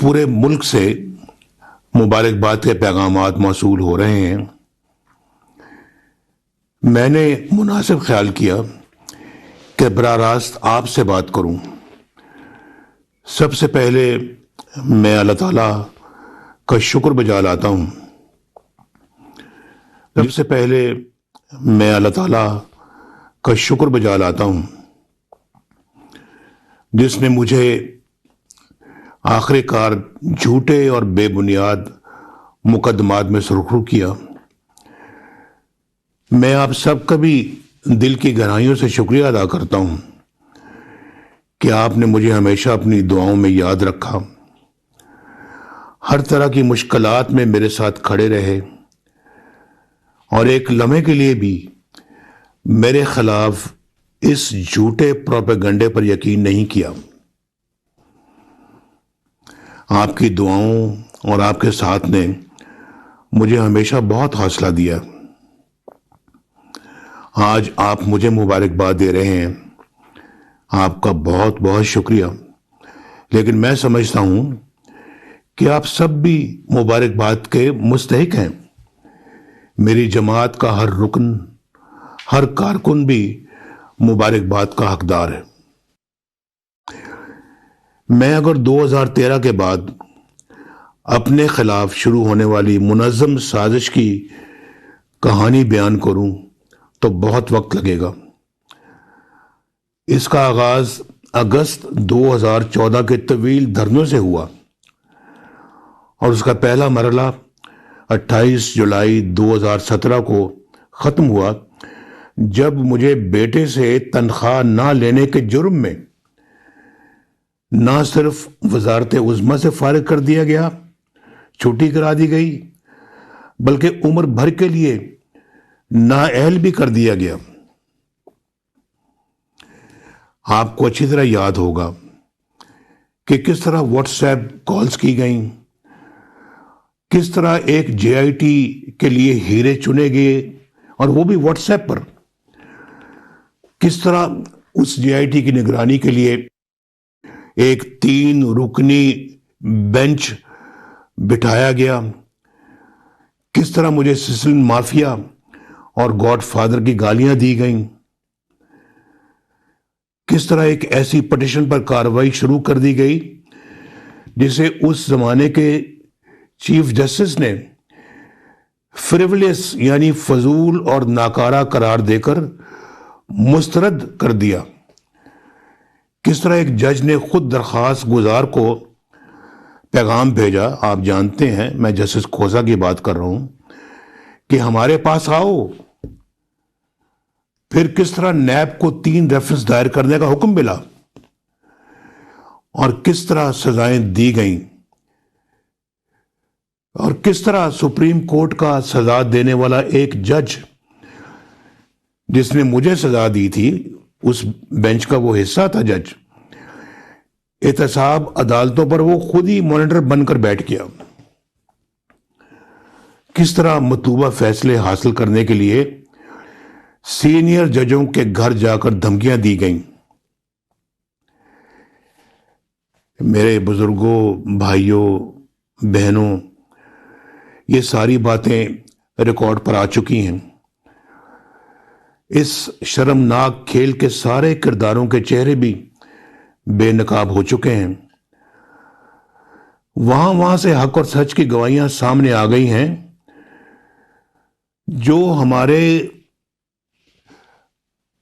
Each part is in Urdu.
پورے ملک سے مبارکباد کے پیغامات موصول ہو رہے ہیں، میں نے مناسب خیال کیا کہ براہ راست آپ سے بات کروں۔ سب سے پہلے میں اللہ تعالیٰ کا شکر بجا لاتا ہوں۔ سب سے پہلے میں اللہ تعالیٰ کا شکر بجا لاتا ہوں جس نے مجھے آخر کار جھوٹے اور بے بنیاد مقدمات میں سرخرو کیا۔ میں آپ سب کا بھی دل کی گہرائیوں سے شکریہ ادا کرتا ہوں کہ آپ نے مجھے ہمیشہ اپنی دعاؤں میں یاد رکھا، ہر طرح کی مشکلات میں میرے ساتھ کھڑے رہے اور ایک لمحے کے لیے بھی میرے خلاف اس جھوٹے پروپیگنڈے پر یقین نہیں کیا۔ آپ کی دعاؤں اور آپ کے ساتھ نے مجھے ہمیشہ بہت حوصلہ دیا۔ آج آپ مجھے مبارکباد دے رہے ہیں، آپ کا بہت بہت شکریہ، لیکن میں سمجھتا ہوں کہ آپ سب بھی مبارکباد کے مستحق ہیں۔ میری جماعت کا ہر رکن، ہر کارکن بھی مبارکباد کا حقدار ہے۔ میں اگر 2013 کے بعد اپنے خلاف شروع ہونے والی منظم سازش کی کہانی بیان کروں تو بہت وقت لگے گا۔ اس کا آغاز اگست 2014 کے طویل دھرنوں سے ہوا اور اس کا پہلا مرحلہ 28 جولائی 2017 کو ختم ہوا، جب مجھے بیٹے سے تنخواہ نہ لینے کے جرم میں نہ صرف وزارت عظمیٰ سے فارغ کر دیا گیا، چھٹی کرا دی گئی، بلکہ عمر بھر کے لیے نااہل بھی کر دیا گیا۔ آپ کو اچھی طرح یاد ہوگا کہ کس طرح واٹس ایپ کالز کی گئیں، کس طرح ایک جے آئی ٹی کے لیے ہیرے چنے گئے اور وہ بھی واٹس ایپ پر، کس طرح اس جے آئی ٹی کی نگرانی کے لیے ایک 3 رکنی بینچ بٹھایا گیا، کس طرح مجھے سسلن مافیا اور گاڈ فادر کی گالیاں دی گئیں، کس طرح ایک ایسی پٹیشن پر کارروائی شروع کر دی گئی جسے اس زمانے کے چیف جسٹس نے فریولیس یعنی فضول اور ناکارہ قرار دے کر مسترد کر دیا، کس طرح ایک جج نے خود درخواست گزار کو پیغام بھیجا، آپ جانتے ہیں میں جسٹس کھوسہ کی بات کر رہا ہوں، کہ ہمارے پاس آؤ۔ پھر کس طرح نیب کو 3 ریفرنس دائر کرنے کا حکم ملا اور کس طرح سزائیں دی گئیں اور کس طرح سپریم کورٹ کا سزا دینے والا ایک جج جس نے مجھے سزا دی تھی، اس بینچ کا وہ حصہ تھا جج، احتساب عدالتوں پر وہ خود ہی مانیٹر بن کر بیٹھ گیا۔ کس طرح مطلوبہ فیصلے حاصل کرنے کے لیے سینئر ججوں کے گھر جا کر دھمکیاں دی گئیں۔ میرے بزرگوں، بھائیوں، بہنوں، یہ ساری باتیں ریکارڈ پر آ چکی ہیں۔ اس شرمناک کھیل کے سارے کرداروں کے چہرے بھی بے نقاب ہو چکے ہیں۔ وہاں سے حق اور سچ کی گواہیاں سامنے آ گئی ہیں جو ہمارے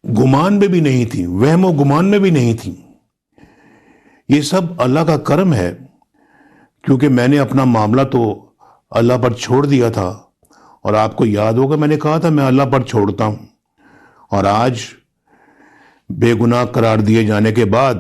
گمان میں بھی نہیں تھی، وہم و گمان میں بھی نہیں تھی۔ یہ سب اللہ کا کرم ہے، کیونکہ میں نے اپنا معاملہ تو اللہ پر چھوڑ دیا تھا، اور آپ کو یاد ہوگا میں نے کہا تھا میں اللہ پر چھوڑتا ہوں، اور آج بے گناہ قرار دیے جانے کے بعد